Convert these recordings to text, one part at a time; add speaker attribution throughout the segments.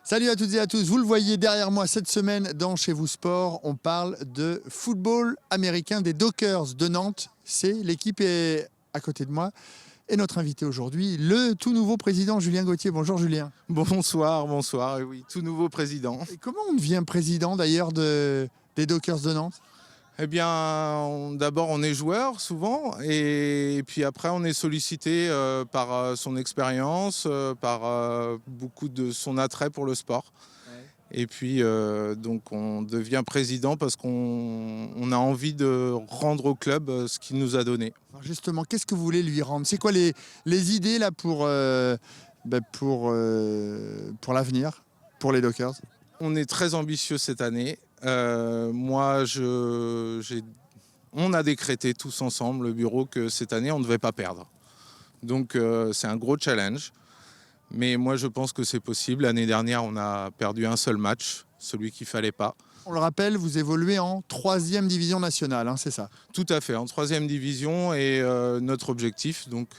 Speaker 1: Salut à toutes et à tous, vous le voyez derrière moi cette semaine dans Chez vous Sport, on parle de football américain des Dockers de Nantes. C'est l'équipe est à côté de moi et notre invité aujourd'hui, le tout nouveau président Julien Gauthier. Bonjour Julien.
Speaker 2: Bonsoir, bonsoir, et oui, tout nouveau président.
Speaker 1: Et comment on devient président d'ailleurs des Dockers de Nantes?
Speaker 2: Eh bien, d'abord on est joueur souvent, et puis après on est sollicité par son expérience, par beaucoup de son attrait pour le sport. Et puis donc on devient président parce qu'on a envie de rendre au club ce qu'il nous a donné.
Speaker 1: Alors justement, qu'est-ce que vous voulez lui rendre? C'est quoi les idées là pour l'avenir, pour les Dockers?
Speaker 2: On est très ambitieux cette année. On a décrété tous ensemble, le bureau, que cette année on ne devait pas perdre. Donc c'est un gros challenge. Mais moi, je pense que c'est possible. L'année dernière, on a perdu un seul match, celui qu'il ne fallait pas.
Speaker 1: On le rappelle, vous évoluez en 3e division nationale, c'est ça?
Speaker 2: Tout à fait, en 3e division. Et notre objectif, donc,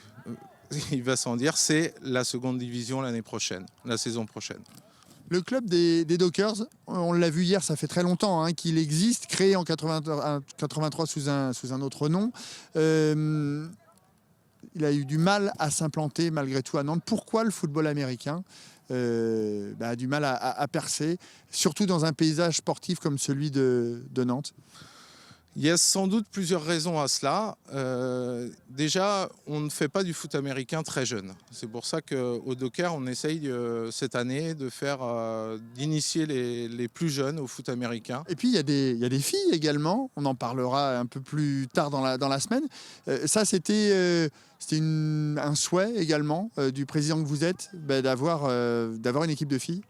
Speaker 2: il va sans dire, c'est la 2e division l'année prochaine, la saison prochaine.
Speaker 1: Le club des Dockers, on l'a vu hier, ça fait très longtemps qu'il existe, créé en 83 sous un autre nom. Il a eu du mal à s'implanter malgré tout à Nantes. Pourquoi le football américain a du mal à percer, surtout dans un paysage sportif comme celui de Nantes?
Speaker 2: Il y a sans doute plusieurs raisons à cela. Déjà, on ne fait pas du foot américain très jeune. C'est pour ça qu'au Docker, on essaye cette année d'initier les plus jeunes au foot américain.
Speaker 1: Et puis, il y a des filles également. On en parlera un peu plus tard dans la semaine. Ça, c'était un souhait également du président que vous êtes, d'avoir une équipe de filles.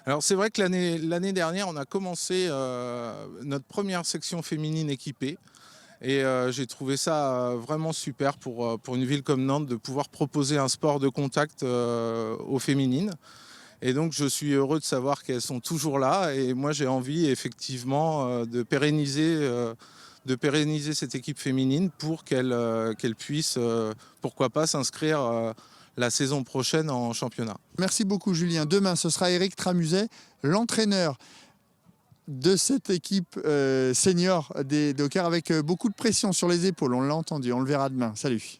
Speaker 2: Alors c'est vrai que l'année dernière, on a commencé notre première section féminine équipée. Et j'ai trouvé ça vraiment super pour une ville comme Nantes de pouvoir proposer un sport de contact aux féminines. Et donc je suis heureux de savoir qu'elles sont toujours là. Et moi j'ai envie effectivement de pérenniser cette équipe féminine pour qu'elle puisse, pourquoi pas, s'inscrire la saison prochaine en championnat.
Speaker 1: Merci beaucoup Julien. Demain, ce sera Eric Tramuset, l'entraîneur de cette équipe senior des Dockers, avec beaucoup de pression sur les épaules. On l'a entendu, on le verra demain. Salut.